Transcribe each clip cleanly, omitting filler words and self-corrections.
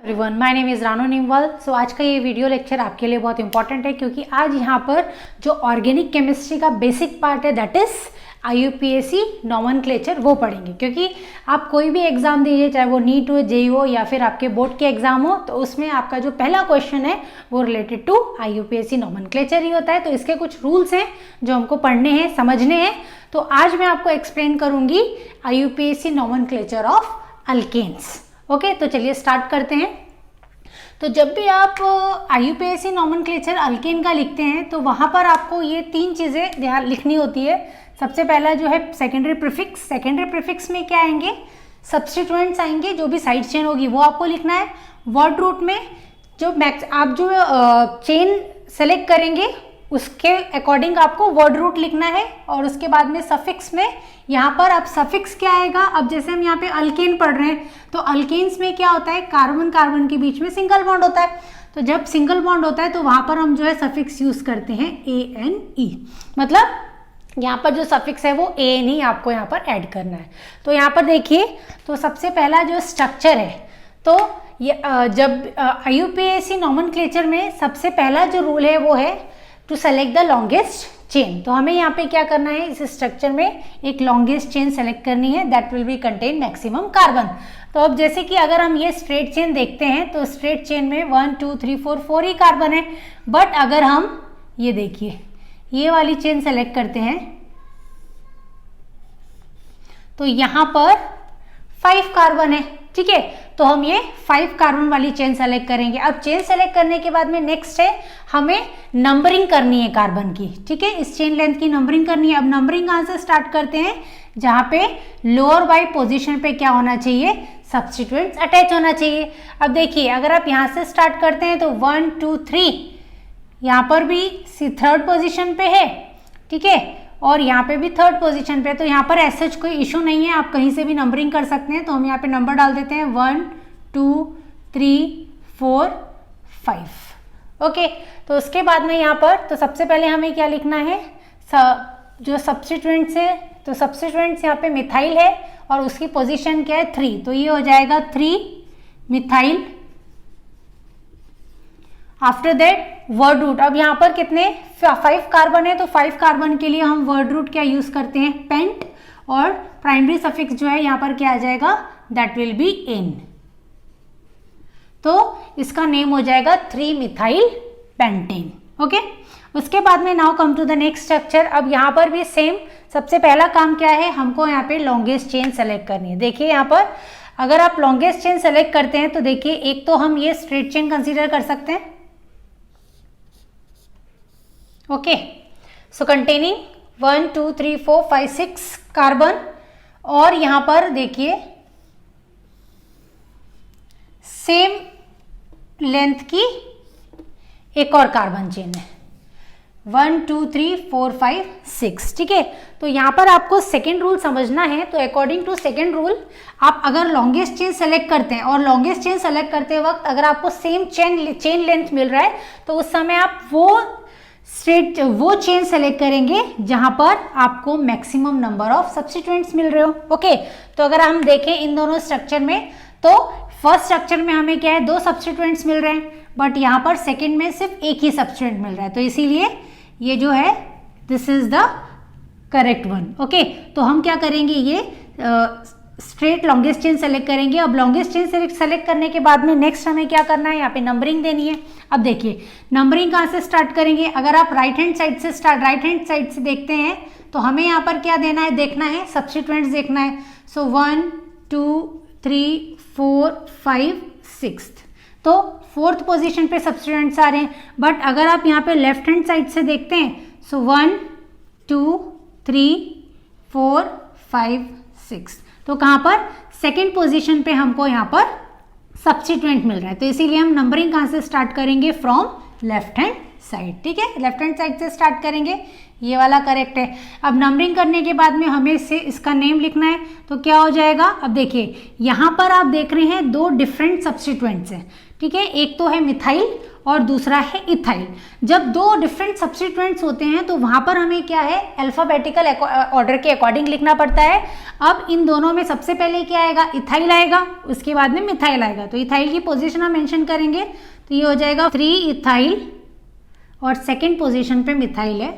Everyone, my name is Ranu Nimwal. So आज का ये वीडियो लेक्चर आपके लिए बहुत इंपॉर्टेंट है क्योंकि आज यहाँ पर जो ऑर्गेनिक केमिस्ट्री का बेसिक पार्ट है दैट इज़ IUPAC नॉमेनक्लेचर वो पढ़ेंगे। क्योंकि आप कोई भी एग्जाम दीजिए, चाहे वो नीट हो, जेईई हो या फिर आपके बोर्ड के एग्जाम हो, तो उसमें आपका जो पहला क्वेश्चन है वो रिलेटेड टू IUPAC नॉमेनक्लेचर ही होता है। तो इसके कुछ रूल्स हैं जो हमको पढ़ने हैं, समझने हैं। तो आज मैं आपको एक्सप्लेन करूँगी IUPAC nomenclature of alkanes. Okay, तो चलिए स्टार्ट करते हैं। तो जब भी आप IUPAC नॉमेनक्लेचर अल्केन का लिखते हैं तो वहाँ पर आपको ये तीन चीज़ें ध्यान लिखनी होती है। सबसे पहला जो है सेकेंडरी प्रीफिक्स। सेकेंडरी प्रीफिक्स में क्या आएंगे? सब्स्टिट्यूएंट्स आएंगे, जो भी साइड चेन होगी वो आपको लिखना है। वर्ड रूट में आप जो चेन सेलेक्ट करेंगे उसके अकॉर्डिंग आपको वर्ड रूट लिखना है। और उसके बाद में सफिक्स में यहाँ पर अब सफिक्स क्या आएगा? अब जैसे हम यहाँ पे अल्केन पढ़ रहे हैं तो अल्केन्स में क्या होता है? कार्बन कार्बन के बीच में सिंगल बॉन्ड होता है। तो जब सिंगल बॉन्ड होता है तो वहाँ पर हम जो है सफिक्स यूज करते हैं ANE। मतलब यहाँ पर जो सफिक्स है वो ANE आपको यहाँ पर ऐड करना है। तो यहाँ पर देखिए, तो सबसे पहला जो स्ट्रक्चर है, तो ये जब IUPAC नॉमेनक्लेचर में सबसे पहला जो रूल है वो है to select the longest chain. तो हमें यहाँ पे क्या करना है? इस स्ट्रक्चर में एक लॉन्गेस्ट चेन सेलेक्ट करनी है that will be contain maximum carbon. तो अब जैसे कि अगर हम ये स्ट्रेट चेन देखते हैं तो स्ट्रेट चेन में 1 2 3 4 ही कार्बन है। बट अगर हम ये देखिए ये वाली चेन सेलेक्ट करते हैं तो यहाँ पर 5 कार्बन है। ठीक है, तो हम ये 5 कार्बन वाली चेन सेलेक्ट करेंगे। अब चेन सेलेक्ट करने के बाद में नेक्स्ट है हमें नंबरिंग करनी है कार्बन की। ठीक है, इस चेन लेंथ की नंबरिंग करनी है। अब नंबरिंग कहाँ से स्टार्ट करते हैं? जहाँ पे लोअर बाई पोजीशन पे क्या होना चाहिए? सब्स्टिट्यूएंट्स अटैच होना चाहिए। अब देखिए, अगर आप यहाँ से स्टार्ट करते हैं तो 1 2 3 यहाँ पर भी थर्ड पोजीशन पे है। ठीक है, और यहाँ पे भी थर्ड पोजीशन पे। तो यहाँ पर ऐसा कोई इशू नहीं है, आप कहीं से भी नंबरिंग कर सकते हैं। तो हम यहाँ पे नंबर डाल देते हैं 1 2 3 4 5। ओके, तो उसके बाद में यहाँ पर तो सबसे पहले हमें क्या लिखना है? जो सब्स्टिट्यूएंट्स है, तो सब्स्टिट्यूएंट्स यहाँ पे मिथाइल है और उसकी पोजीशन क्या है? 3। तो ये हो जाएगा 3 methyl. After that word root. अब यहाँ पर कितने? 5 कार्बन है, तो 5 कार्बन के लिए हम वर्ड रूट क्या यूज करते हैं? पेंट। और प्राइमरी सफिक्स जो है यहाँ पर क्या आ जाएगा? That will be ane. तो इसका नेम हो जाएगा 3 मिथाइल पेंटेन। ओके, उसके बाद में now come to the next structure. अब यहाँ पर भी सेम, सबसे पहला काम क्या है? हमको यहाँ पे लॉन्गेस्ट चेन सेलेक्ट करनी है। देखिए यहाँ पर अगर आप लॉन्गेस्ट चेन सेलेक्ट करते हैं तो देखिए एक तो हम ये स्ट्रेट चेन कंसीडर कर सकते हैं। ओके, सो कंटेनिंग 1 2 3 4 5 6 कार्बन। और यहां पर देखिए सेम लेंथ की एक और कार्बन चेन है 1 2 3 4 5 6। ठीक है, तो यहां पर आपको सेकेंड रूल समझना है। तो अकॉर्डिंग टू सेकेंड रूल आप अगर लॉन्गेस्ट चेन सेलेक्ट करते हैं और लॉन्गेस्ट चेन सेलेक्ट करते वक्त अगर आपको सेम चेन लेंथ मिल रहा है तो उस समय आप वो चेन सेलेक्ट करेंगे जहां पर आपको मैक्सिमम नंबर ऑफ सब्स्टिट्यूएंट्स मिल रहे हो। ओके, तो अगर हम देखें इन दोनों स्ट्रक्चर में तो फर्स्ट स्ट्रक्चर में हमें क्या है? 2 सब्स्टिट्यूएंट्स मिल रहे हैं, बट यहाँ पर सेकंड में सिर्फ एक ही सब्स्टिट्यूएंट मिल रहा है। तो इसीलिए ये जो है this is the correct one. Okay, तो हम क्या करेंगे? ये स्ट्रेट लॉन्गेस्ट चेन सेलेक्ट करेंगे। अब लॉन्गेस्ट चेन सेलेक्ट करने के बाद में नेक्स्ट हमें क्या करना है? यहाँ पे नंबरिंग देनी है। अब देखिए नंबरिंग कहाँ से स्टार्ट करेंगे? अगर आप राइट हैंड साइड से देखते हैं तो हमें यहाँ पर क्या देना है? देखना है सब्स्टिट्यूएंट्स देखना है। सो 1 2 3 4 5 6। तो फोर्थ पोजीशन पे सब्स्टिट्यूएंट्स आ रहे हैं। बट अगर आप यहाँ पे लेफ्ट हैंड साइड से देखते हैं सो 1 2 3 4 5 6, तो कहाँ पर? सेकेंड पोजीशन पे हमको यहाँ पर सब्स्टिट्यूएंट मिल रहा है। तो इसीलिए हम नंबरिंग कहाँ से स्टार्ट करेंगे? फ्रॉम लेफ्ट हैंड साइड, ठीक है, लेफ्ट हैंड साइड से स्टार्ट करेंगे, ये वाला करेक्ट है। अब नंबरिंग करने के बाद में हमें इसे इसका नेम लिखना है, तो क्या हो जाएगा, अब देखिए यहाँ पर आप देख रहे हैं दो डिफरेंट सब्स्टिट्यूएंट्स हैं, ठीक है, एक तो है मिथाइल और दूसरा है इथाइल। जब दो डिफरेंट सब्स्टिट्यूएंट्स होते हैं तो वहां पर हमें क्या है, अल्फाबेटिकल ऑर्डर के अकॉर्डिंग लिखना पड़ता है। अब इन दोनों में सबसे पहले क्या आएगा, इथाइल आएगा, उसके बाद में मिथाइल आएगा, तो इथाइल की पोजीशन हम मेंशन करेंगे, तो ये हो जाएगा 3 इथाइल और सेकेंड पोजीशन पे मिथाइल है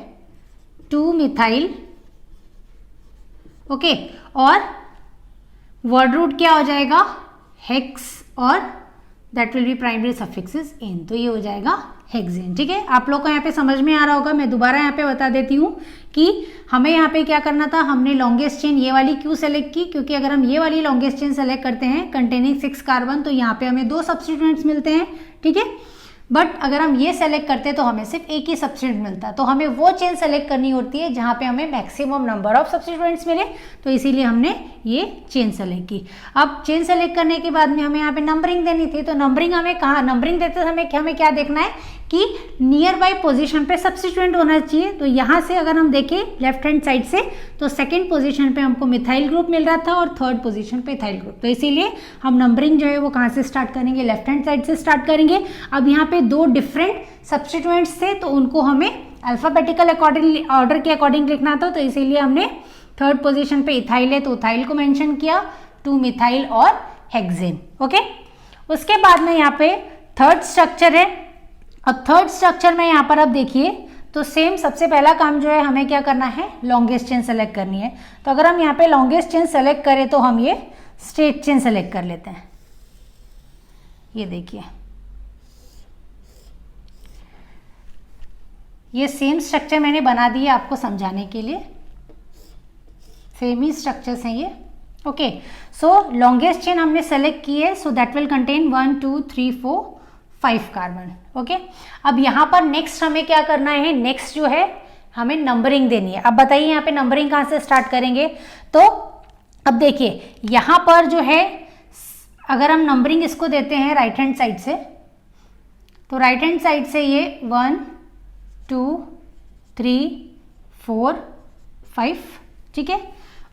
2 मिथाइल, ओके, और वर्ड रूट क्या हो जाएगा, हेक्स, और that will be primary suffixes ane, तो ये हो जाएगा हेक्सेन, ठीक है। आप लोग को यहाँ पे समझ में आ रहा होगा, मैं दोबारा यहाँ पे बता देती हूँ कि हमें यहाँ पे क्या करना था, हमने लॉन्गेस्ट चेन ये वाली क्यों सेलेक्ट की, क्योंकि अगर हम ये वाली लॉन्गेस्ट चेन सेलेक्ट करते हैं कंटेनिंग 6 कार्बन, तो यहाँ पे हमें 2 सब्स्टिट्यूएंट्स मिलते हैं, ठीक है। बट अगर हम ये सेलेक्ट करते हैं तो हमें सिर्फ एक ही सब्स्टिट्यूएंट मिलता है, तो हमें वो चेन सेलेक्ट करनी होती है जहाँ पे हमें मैक्सिमम नंबर ऑफ सब्स्टिट्यूएंट्स मिले, तो इसीलिए हमने ये चेन सेलेक्ट की। अब चेन सेलेक्ट करने के बाद में हमें यहाँ पे नंबरिंग देनी थी, तो नंबरिंग हमें कहाँ, नंबरिंग देते समय हमें क्या देखना है कि नियर बाय पोजीशन पे सब्स्टिट्यूएंट होना चाहिए। तो यहाँ से अगर हम देखें लेफ्ट हैंड साइड से, तो सेकंड पोजीशन पे हमको मिथाइल ग्रुप मिल रहा था और थर्ड पोजीशन पे इथाइल ग्रुप, तो इसीलिए हम नंबरिंग जो है वो कहाँ से स्टार्ट करेंगे, लेफ्ट हैंड साइड से स्टार्ट करेंगे। अब यहाँ पे 2 डिफरेंट सब्स्टिट्यूएंट्स थे, तो उनको हमें अल्फाबेटिकल अकॉर्डिंग ऑर्डर के अकॉर्डिंग लिखना था, तो इसीलिए हमने थर्ड पोजीशन पे इथाइल है तो इथाइल को मेंशन किया, 2 मिथाइल और हेक्सेन, ओके। उसके बाद में यहाँ पे थर्ड स्ट्रक्चर है। अब थर्ड स्ट्रक्चर में यहाँ पर अब देखिए, तो सेम सबसे पहला काम जो है हमें क्या करना है, लॉन्गेस्ट चेन सेलेक्ट करनी है। तो अगर हम यहाँ पे लॉन्गेस्ट चेन सेलेक्ट करें तो हम ये स्ट्रेट चेन सेलेक्ट कर लेते हैं, ये देखिए, ये सेम स्ट्रक्चर मैंने बना दी है आपको समझाने के लिए, सेम ही स्ट्रक्चर्स हैं ये, ओके। सो लॉन्गेस्ट चेन हमने सेलेक्ट की है, so that will contain 1 2 3 4 5 carbon, okay. अब यहाँ पर नेक्स्ट हमें क्या करना है, नेक्स्ट जो है हमें नंबरिंग देनी है। अब बताइए यहाँ पे नंबरिंग कहाँ से स्टार्ट करेंगे, तो अब देखिए यहाँ पर जो है अगर हम नंबरिंग इसको देते हैं राइट हैंड साइड से, तो राइट हैंड साइड से ये 1 2 3 4 5, ठीक है।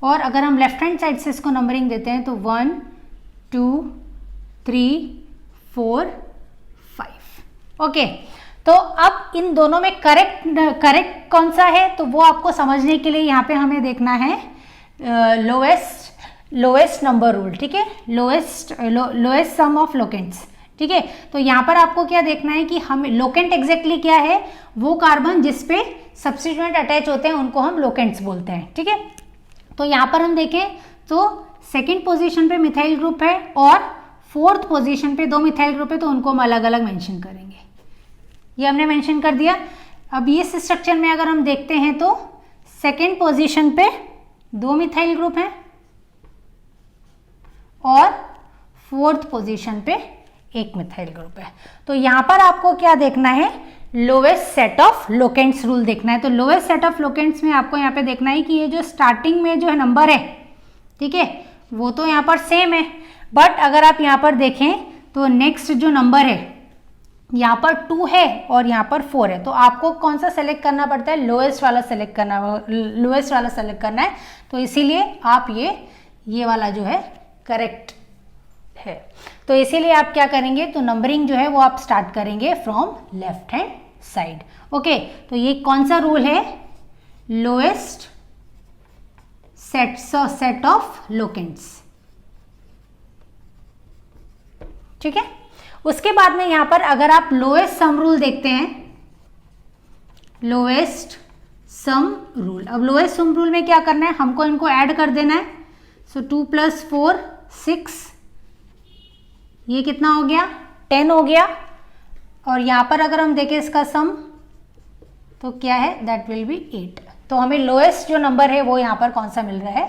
और अगर हम लेफ्ट हैंड साइड से इसको नंबरिंग देते हैं तो 1 2 3 4 5, ओके। तो अब इन दोनों में करेक्ट कौन सा है, तो वो आपको समझने के लिए यहाँ पे हमें देखना है लोएस्ट नंबर रूल, ठीक है, लोएस्ट सम ऑफ लोकेंट्स, ठीक है। तो यहाँ पर आपको क्या देखना है कि हम लोकेंट एग्जैक्टली क्या है, वो कार्बन जिसपे सब्स्टिट्यूएंट अटैच होते हैं उनको हम लोकेंट्स बोलते हैं, ठीक है। तो यहाँ पर हम देखें तो सेकंड पोजीशन पे मिथाइल ग्रुप है और फोर्थ पोजीशन पे 2 मिथाइल ग्रुप है, तो उनको हम अलग अलग मेंशन करेंगे, ये हमने मेंशन कर दिया। अब इस स्ट्रक्चर में अगर हम देखते हैं तो सेकंड पोजीशन पे 2 मिथाइल ग्रुप हैं और फोर्थ पोजीशन पे 1 मिथाइल ग्रुप है। तो यहाँ पर आपको क्या देखना है, lowest set of locants rule देखना है। तो लोवेस्ट सेट ऑफ लोकेंट्स में आपको यहाँ पे देखना है कि ये जो स्टार्टिंग में जो है नंबर है, ठीक है, वो तो यहाँ पर सेम है, बट अगर आप यहाँ पर देखें तो नेक्स्ट जो नंबर है यहाँ पर 2 है और यहाँ पर 4 है, तो आपको कौन सा सेलेक्ट करना पड़ता है, लोएस्ट वाला सेलेक्ट करना है। तो इसीलिए आप ये वाला जो है करेक्ट है, तो इसीलिए आप क्या करेंगे, तो नंबरिंग जो है वो आप स्टार्ट करेंगे from left hand side, okay. तो ये कौन सा रूल है, लोएस्ट सेट ऑफ लोकेंट्स, ठीक है। उसके बाद में यहाँ पर अगर आप लोएस्ट सम रूल देखते हैं, लोएस्ट सम रूल, अब लोएस्ट सम रूल में क्या करना है, हमको इनको ऐड कर देना है। सो 2 + 4 6, ये कितना हो गया, 10 हो गया। और यहाँ पर अगर हम देखें इसका सम तो क्या है, दैट विल बी 8। तो हमें लोएस्ट जो नंबर है वो यहाँ पर कौन सा मिल रहा है,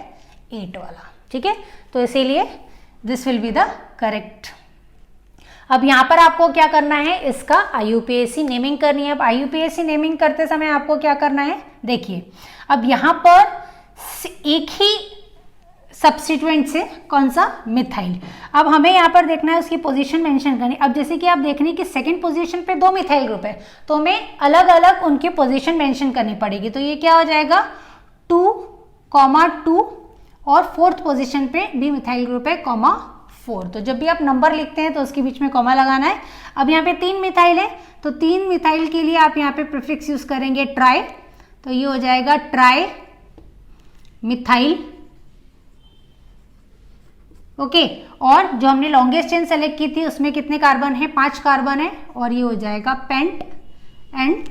8 वाला, ठीक है। तो इसीलिए this will be the correct. अब यहाँ पर आपको क्या करना है, इसका IUPAC नेमिंग करनी है। अब IUPAC नेमिंग करते समय आपको क्या करना है, देखिए अब यहाँ पर एक ही सब्स्टिट्यूएंट से कौन सा, मिथाइल। अब हमें यहाँ पर देखना है उसकी पोजीशन मेंशन करनी। अब जैसे कि आप देख रहे हैं कि सेकंड पोजीशन पे 2 मिथाइल ग्रुप है, तो हमें अलग अलग उनकी पोजीशन मेंशन करनी पड़ेगी। तो ये क्या हो जाएगा 2,2 और फोर्थ पोजीशन पे भी मिथाइल ग्रुप है 4। तो जब भी आप नंबर लिखते हैं तो उसके बीच में कॉमा लगाना है। अब यहाँ पे 3 मिथाइल है, तो 3 मिथाइल के लिए आप यहाँ पे प्रीफिक्स यूज करेंगे ट्राई, तो ये हो जाएगा ट्राई मिथाइल। ओके, और जो हमने लॉन्गेस्ट चेन सेलेक्ट की थी उसमें कितने कार्बन है, 5 कार्बन है, और ये हो जाएगा pent and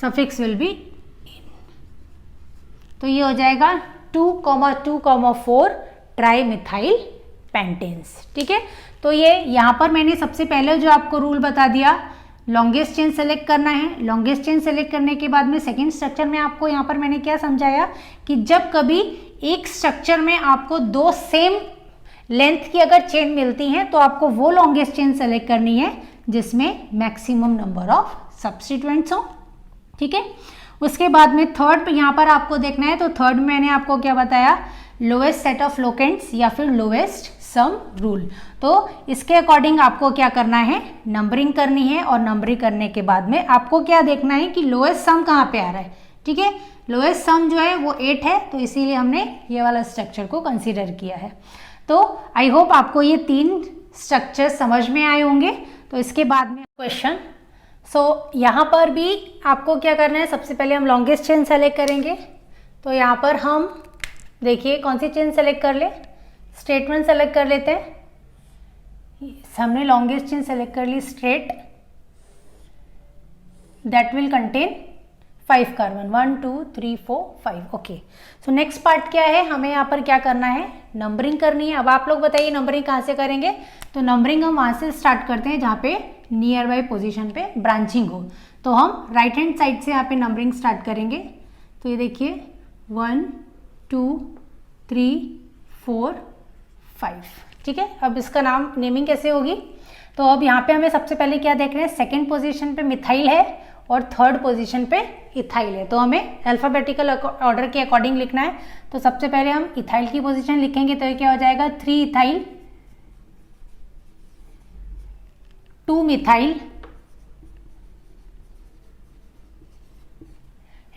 suffix will be ane. तो ये हो जाएगा 2,2,4 ट्राई मिथाइल पेंटेन्स। ठीक है, तो ये यहाँ पर मैंने सबसे पहले जो आपको रूल बता दिया, लॉन्गेस्ट चेन सेलेक्ट करना है। लॉन्गेस्ट चेन सेलेक्ट करने के बाद में सेकंड स्ट्रक्चर में आपको यहाँ पर मैंने क्या समझाया कि जब कभी एक स्ट्रक्चर में आपको 2 सेम लेंथ की अगर चेन मिलती है तो आपको वो लॉन्गेस्ट चेन सेलेक्ट करनी है जिसमें मैक्सिमम नंबर ऑफ सब्स्टिट्यूएंट्स हो। ठीक है, उसके बाद में थर्ड यहाँ पर आपको देखना है, तो थर्ड में मैंने आपको क्या बताया, लोएस्ट सेट ऑफ लोकेंट्स या फिर लोएस्ट सम रूल। तो इसके अकॉर्डिंग आपको क्या करना है, नंबरिंग करनी है, और नंबरिंग करने के बाद में आपको क्या देखना है कि लोएस्ट सम कहाँ पे आ रहा है। ठीक है, लोएस्ट सम जो है वो 8 है, तो इसीलिए हमने ये वाला स्ट्रक्चर को कंसीडर किया है। तो आई होप आपको ये 3 स्ट्रक्चर समझ में आए होंगे। तो इसके बाद में क्वेश्चन, यहाँ पर भी आपको क्या करना है, सबसे पहले हम लॉन्गेस्ट चेन सेलेक्ट करेंगे। तो यहाँ पर हम देखिए कौन सी चेन सेलेक्ट कर ले, स्ट्रेट सेलेक्ट कर लेते हैं। हमने लॉन्गेस्ट चेन सेलेक्ट कर ली straight, that will contain 5 carbon, 1 2 3 4 5। Okay, so next part क्या है, हमें यहाँ पर क्या करना है, नंबरिंग करनी है। अब आप लोग बताइए नंबरिंग कहाँ से करेंगे, तो नंबरिंग हम वहाँ से स्टार्ट करते हैं जहाँ पे नियर बाई पोजिशन पे ब्रांचिंग हो। तो हम राइट हैंड साइड से यहाँ पे नंबरिंग स्टार्ट करेंगे। तो ये देखिए 1 2 3 4 5। ठीक है, अब इसका नाम नेमिंग कैसे होगी, तो अब यहाँ पे हमें सबसे पहले क्या देख रहे हैं, सेकेंड पोजीशन पे मिथाइल है और थर्ड पोजीशन पे इथाइल है। तो हमें अल्फाबेटिकल ऑर्डर के अकॉर्डिंग लिखना है। तो सबसे पहले हम इथाइल की पोजीशन लिखेंगे, तो ये क्या हो जाएगा 3 ethyl 2 methyl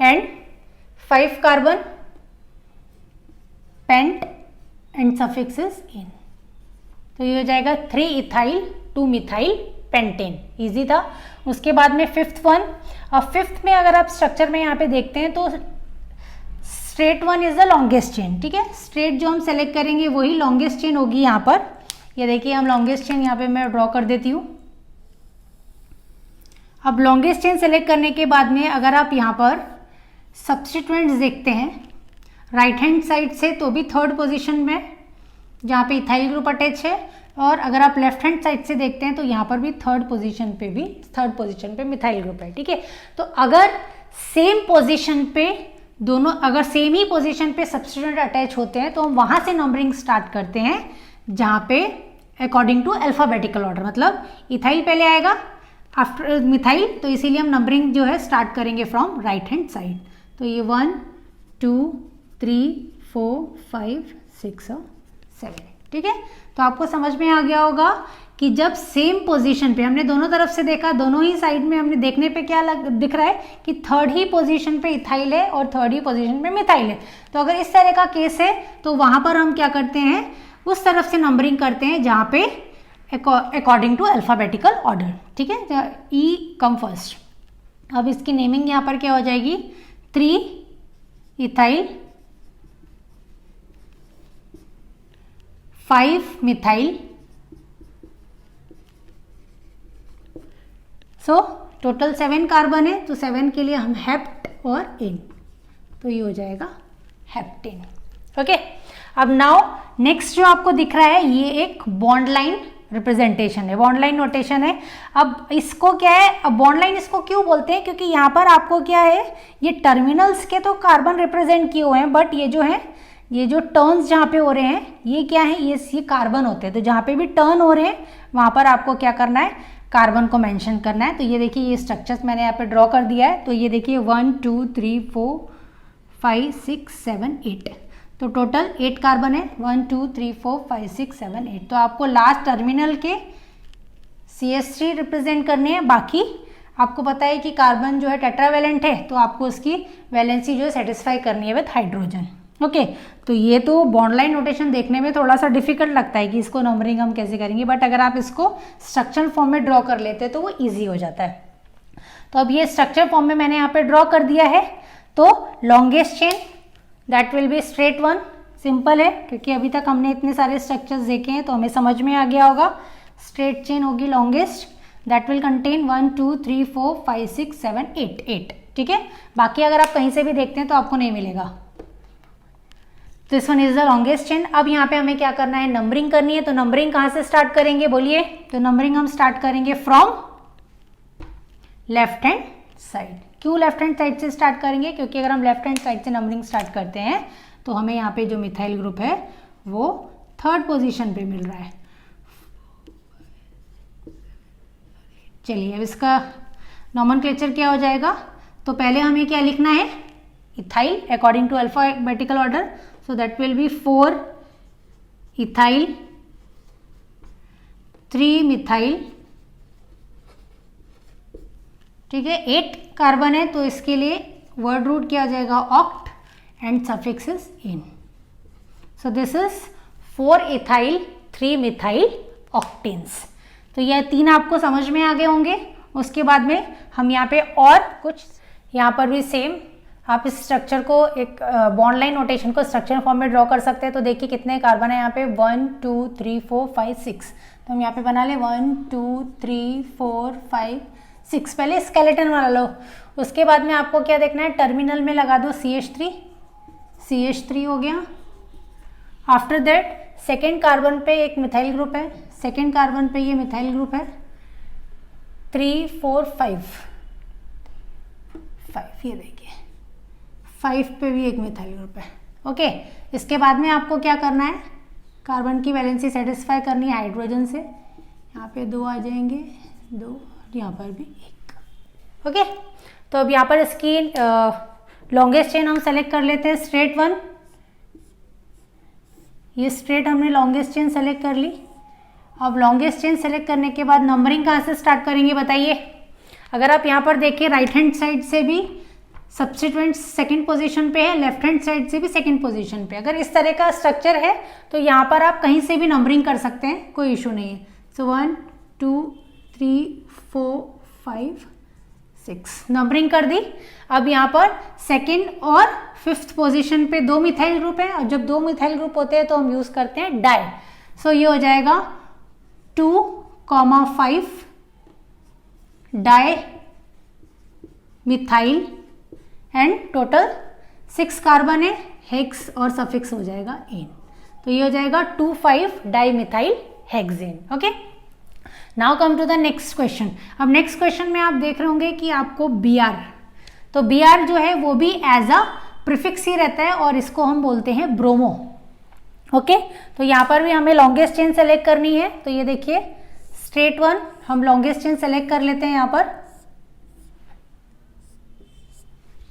and 5 carbon pent and suffix is ane. तो ये हो जाएगा 3 इथाइल 2 मिथाइल पेंटेन। इजी था। उसके बाद में फिफ्थ वन, अब फिफ्थ में अगर आप स्ट्रक्चर में यहाँ पे देखते हैं तो straight one is the longest chain. ठीक है, स्ट्रेट जो हम सेलेक्ट करेंगे वही लॉन्गेस्ट चेन होगी यहाँ पर। ये देखिए हम लॉन्गेस्ट चेन यहाँ पे मैं ड्रॉ कर देती हूँ। अब लॉन्गेस्ट चेन सेलेक्ट करने के बाद में अगर आप यहाँ पर सब्स्टिट्यूएंट्स देखते हैं राइट हैंड साइड से, तो भी थर्ड पोजीशन में जहाँ पे इथाइल ग्रुप अटैच है, और अगर आप लेफ्ट हैंड साइड से देखते हैं तो यहाँ पर भी थर्ड पोजीशन पे मिथाइल ग्रुप है। ठीक है, तो अगर सेम पोजीशन पे दोनों, अगर सेम ही पोजीशन पे सब्स्टिट्यूएंट अटैच होते हैं तो हम वहाँ से नंबरिंग स्टार्ट करते हैं जहाँ पे अकॉर्डिंग टू अल्फाबेटिकल ऑर्डर, मतलब इथाइल पहले आएगा आफ्टर मिथाइल, तो इसीलिए हम नंबरिंग जो है स्टार्ट करेंगे फ्रॉम राइट हैंड साइड। तो ये 1 2 3 4 5 6 और 7। ठीक है, तो आपको समझ में आ गया होगा कि जब सेम पोजीशन पे हमने दोनों तरफ से देखा, दोनों ही साइड में हमने देखने पे क्या दिख रहा है कि थर्ड ही पोजीशन पे इथाइल है और थर्ड ही पोजीशन पे मिथाइल है। तो अगर इस तरह का केस है तो वहां पर हम क्या करते हैं, उस तरफ से नंबरिंग करते हैं जहाँ पे अकॉर्डिंग टू अल्फाबेटिकल ऑर्डर। ठीक है, ई कम फर्स्ट। अब इसकी नेमिंग यहाँ पर क्या हो जाएगी, 3 ethyl 5 methyl. So total 7 carbon है, तो 7 के लिए हम हेप्ट और इन, तो ये हो जाएगा हेप्टेन। ओके, अब नाउ नेक्स्ट जो आपको दिख रहा है ये एक बॉन्ड लाइन रिप्रेजेंटेशन है, बॉन्ड लाइन नोटेशन है। अब इसको क्या है, अब बॉन्ड लाइन इसको क्यों बोलते हैं, क्योंकि यहाँ पर आपको क्या है, ये टर्मिनल्स के तो कार्बन रिप्रेजेंट किए हुए हैं, बट ये जो है, ये जो टर्न्स जहाँ पे हो रहे हैं ये क्या है, ये कार्बन होते हैं। तो जहाँ पे भी टर्न हो रहे हैं वहाँ पर आपको क्या करना है, कार्बन को मेंशन करना है। तो ये देखिए ये स्ट्रक्चर्स मैंने यहाँ पे ड्रॉ कर दिया है। तो ये देखिए 1 2 3 4 5 6 7 8। तो टोटल 8 कार्बन है, 1 2 3 4 5 6 7 8। तो आपको लास्ट टर्मिनल के CH3 रिप्रेजेंट करने हैं। बाकी आपको पता है कि कार्बन जो है टेट्रावेलेंट है, तो आपको उसकी वैलेंसी जो है सेटिस्फाई करनी है विथ हाइड्रोजन। ओके, तो ये तो बॉन्ड लाइन नोटेशन देखने में थोड़ा सा डिफिकल्ट लगता है कि इसको नंबरिंग हम कैसे करेंगे, बट अगर आप इसको स्ट्रक्चरल फॉर्म में ड्रॉ कर लेते हैं तो वो ईजी हो जाता है। तो अब ये स्ट्रक्चर फॉर्म में मैंने यहाँ पे ड्रॉ कर दिया है। तो longest chain that will be straight one, simple है क्योंकि अभी तक हमने इतने सारे स्ट्रक्चर्स देखे हैं तो हमें समझ में आ गया होगा। स्ट्रेट चेन होगी लॉन्गेस्ट, दैट विल कंटेन 1 2 3 4 5 6 7 8। ठीक है, बाकी अगर आप कहीं से भी देखते हैं तो आपको नहीं मिलेगा। This one is the longest chain. अब यहाँ पे हमें क्या करना है, नंबरिंग करनी है। तो नंबरिंग कहाँ से स्टार्ट करेंगे बोलिए? तो नंबरिंग हम स्टार्ट करेंगे फ्रॉम लेफ्ट हैंड साइड। क्यों लेफ्ट हैंड साइड से स्टार्ट करेंगे? क्योंकि अगर हम लेफ्ट हैंड साइड से नंबरिंग स्टार्ट करते हैं तो हमें यहाँ पे जो मिथाइल ग्रुप है वो 3rd पोजीशन पे मिल रहा है। चलिए अब इसका नॉमेनक्लेचर क्या हो जाएगा? तो पहले हमें क्या लिखना है, ethyl according to alphabetical order. So that will be 4 ethyl 3 methyl. ठीक है, 8 कार्बन है तो इसके लिए वर्ड रूट क्या आ जाएगा, oct, and suffix is ane. So this is 4 ethyl 3 methyl octanes. तो यह 3 आपको समझ में आ गए होंगे। उसके बाद में हम यहाँ पे और कुछ, यहाँ पर भी सेम आप इस स्ट्रक्चर को एक बॉन्ड लाइन नोटेशन को स्ट्रक्चर फॉर्म में ड्रॉ कर सकते हैं। तो देखिए कितने कार्बन है यहाँ पे, 1 2 3 4 5 6। तो हम यहाँ पे बना ले 1 2 3 4 5 6। पहले स्केलेटन वाला लो, उसके बाद में आपको क्या देखना है, टर्मिनल में लगा दो CH3। CH3 हो गया। आफ्टर दैट सेकेंड कार्बन पे एक मिथाइल ग्रुप है, सेकेंड कार्बन पे ये मिथाइल ग्रुप है 3 4 5। ये देखिए 5 पे भी एक मिथाइल ग्रुप है। ओके, इसके बाद में आपको क्या करना है, कार्बन की वैलेंसी सेटिस्फाई करनी है हाइड्रोजन से। यहाँ पे 2 आ जाएंगे, 2, यहाँ पर भी 1। ओके, तो अब यहाँ पर इसकी लॉन्गेस्ट चेन हम सेलेक्ट कर लेते हैं, स्ट्रेट वन। ये स्ट्रेट हमने लॉन्गेस्ट चेन सेलेक्ट कर ली। अब लॉन्गेस्ट चेन सेलेक्ट करने के बाद नंबरिंग कहाँ से स्टार्ट करेंगे बताइए? अगर आप यहाँ पर देखिए राइट हैंड साइड से भी सब्स्टिट्यूएंट सेकंड पोजीशन पे है, लेफ्ट हैंड साइड से भी सेकंड पोजीशन पे। अगर इस तरह का स्ट्रक्चर है तो यहाँ पर आप कहीं से भी नंबरिंग कर सकते हैं, कोई इशू नहीं है। सो 1 2 3 4 5 6 नंबरिंग कर दी। अब यहाँ पर सेकंड और 5th पोजीशन पे 2 मिथाइल ग्रुप है, और जब 2 मिथाइल ग्रुप होते हैं तो हम यूज करते हैं डाई। सो ये हो जाएगा 2,5 di methyl, and total 6 carbon है, हेक्स और सफिक्स हो जाएगा एन। तो ये हो जाएगा 2,5 di methyl hexane. Okay, now come to the next question. अब नेक्स्ट क्वेश्चन में आप देख रहे होंगे कि आपको Br, तो Br जो है वो भी एज अ प्रीफिक्स ही रहता है और इसको हम बोलते हैं ब्रोमो। ओके, तो यहाँ पर भी हमें लॉन्गेस्ट चेन सेलेक्ट करनी है। तो ये देखिए स्ट्रेट वन हम लॉन्गेस्ट चेन सेलेक्ट कर लेते हैं यहाँ पर।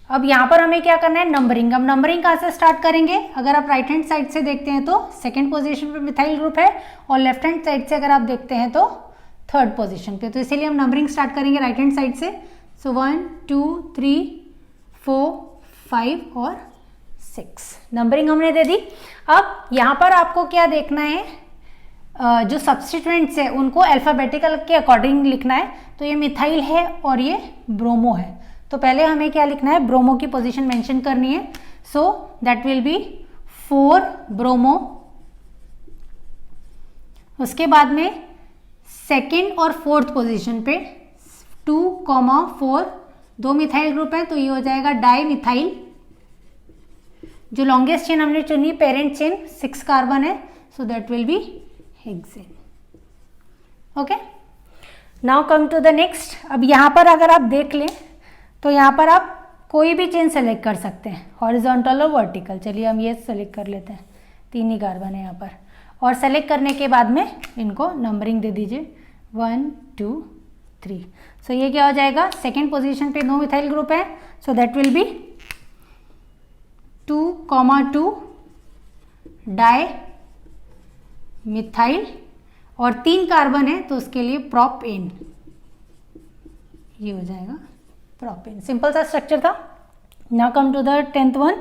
अब यहाँ पर हमें क्या करना है, नंबरिंग। अब नंबरिंग कहाँ से स्टार्ट करेंगे? अगर आप राइट हैंड साइड से देखते हैं तो सेकंड पोजीशन पे मिथाइल ग्रुप है, और लेफ्ट हैंड साइड से अगर आप देखते हैं तो 3rd पोजीशन पे। तो इसीलिए हम नंबरिंग स्टार्ट करेंगे राइट हैंड साइड से। सो 1 2 3 4 5 और 6 नंबरिंग हमने दे दी। अब यहाँ पर आपको क्या देखना है, जो सब्स्टिट्यूएंट्स है उनको अल्फाबेटिकल के अकॉर्डिंग लिखना है। तो ये मिथाइल है और ये ब्रोमो है। तो पहले हमें क्या लिखना है, ब्रोमो की पोजीशन मेंशन करनी है। So that will be 4 bromo. उसके बाद में सेकेंड और 4th पोजीशन पे 2,4 2 मिथाइल ग्रुप है, तो ये हो जाएगा डाई मिथाइल। जो लॉन्गेस्ट चेन हमने चुनी पेरेंट चेन 6 कार्बन है, so that will be hexane. Okay, now come to the next. अब यहाँ पर अगर आप देख लें तो यहाँ पर आप कोई भी चेन सेलेक्ट कर सकते हैं, हॉरिजॉन्टल और वर्टिकल। चलिए हम ये सेलेक्ट कर लेते हैं, 3 ही कार्बन है यहाँ पर। और सेलेक्ट करने के बाद में इनको नंबरिंग दे दीजिए 1 2 3। सो ये क्या हो जाएगा, सेकेंड पोजीशन पे 2 मिथाइल ग्रुप है, so that will B 2,2 di methyl और 3 कार्बन है तो उसके लिए प्रोपेन, ये हो जाएगा प्रोपेन। सिंपल सा स्ट्रक्चर था। Now come to the 10th one.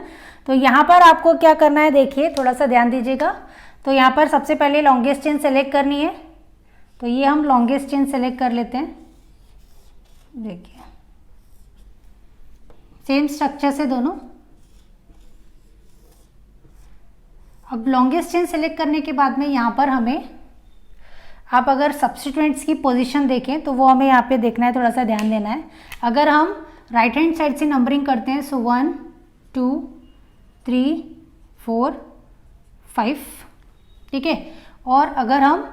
तो यहाँ पर आपको क्या करना है, देखिए थोड़ा सा ध्यान दीजिएगा। तो यहाँ पर सबसे पहले लॉन्गेस्ट चेन सेलेक्ट करनी है, तो ये हम लॉन्गेस्ट चेन सेलेक्ट कर लेते हैं। देखिए सेम स्ट्रक्चर से दोनों। अब लॉन्गेस्ट चेन सेलेक्ट करने के बाद में यहाँ पर हमें, आप अगर सब्स्टिट्यूएंट्स की पोजीशन देखें तो वो हमें यहाँ पे देखना है, थोड़ा सा ध्यान देना है। अगर हम राइट हैंड साइड से नंबरिंग करते हैं सो 1 2 3 4 5, ठीक है। और अगर हम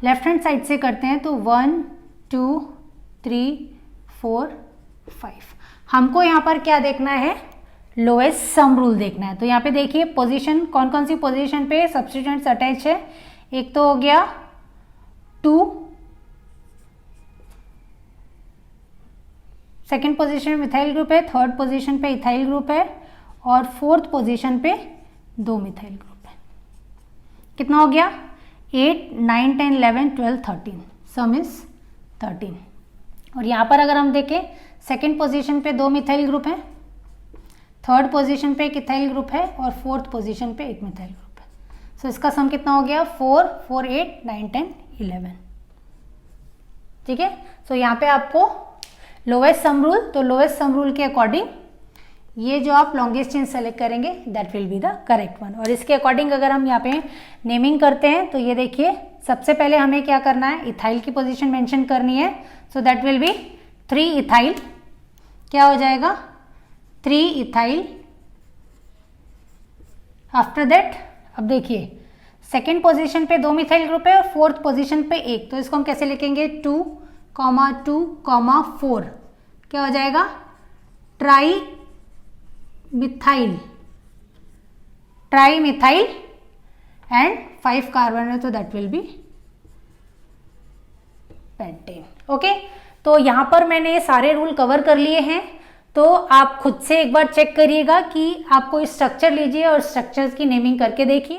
लेफ्ट हैंड साइड से करते हैं तो 1 2 3 4 5। हमको यहाँ पर क्या देखना है, लोएस्ट सम रूल देखना है। तो यहाँ पे देखिए पोजीशन, कौन कौन सी पोजीशन पे सब्स्टिट्यूएंट्स अटैच है। एक तो हो गया 2, सेकेंड पोजीशन में मिथाइल ग्रुप है, थर्ड पोजीशन पे इथाइल ग्रुप है और फोर्थ पोजीशन पे 2 मिथाइल ग्रुप है। कितना हो गया, 8 9 10 11 12 13, सम इज 13। और यहाँ पर अगर हम देखें सेकेंड पोजीशन पे 2 मिथाइल ग्रुप है, थर्ड पोजीशन पे एक इथाइल ग्रुप है और फोर्थ पोजीशन पे एक मिथाइल ग्रुप है। सो इसका सम कितना हो गया, 4 4 8 9 10 11, ठीक है। सो यहाँ पे आपको लोएस्ट सम रूल, तो लोएस्ट सम रूल के अकॉर्डिंग ये जो आप लॉन्गेस्ट चेन सेलेक्ट करेंगे that will be the correct one. और इसके अकॉर्डिंग अगर हम यहाँ पे नेमिंग करते हैं तो ये देखिए सबसे पहले हमें क्या करना है, इथाइल की पोजीशन मेंशन करनी है। So that will B 3 ethyl, क्या हो जाएगा 3 इथाइल। आफ्टर दैट अब देखिए सेकेंड पोजीशन पे 2 मिथाइल ग्रुप है और फोर्थ पोजीशन पे 1, तो इसको हम कैसे लिखेंगे 2 2 4, क्या हो जाएगा ट्राई मिथाइल एंड 5 कार्बन है तो that will B pentane. Okay, तो यहाँ पर मैंने ये सारे रूल कवर कर लिए हैं। तो आप खुद से एक बार चेक करिएगा कि आप कोई स्ट्रक्चर लीजिए और स्ट्रक्चर्स की नेमिंग करके देखिए।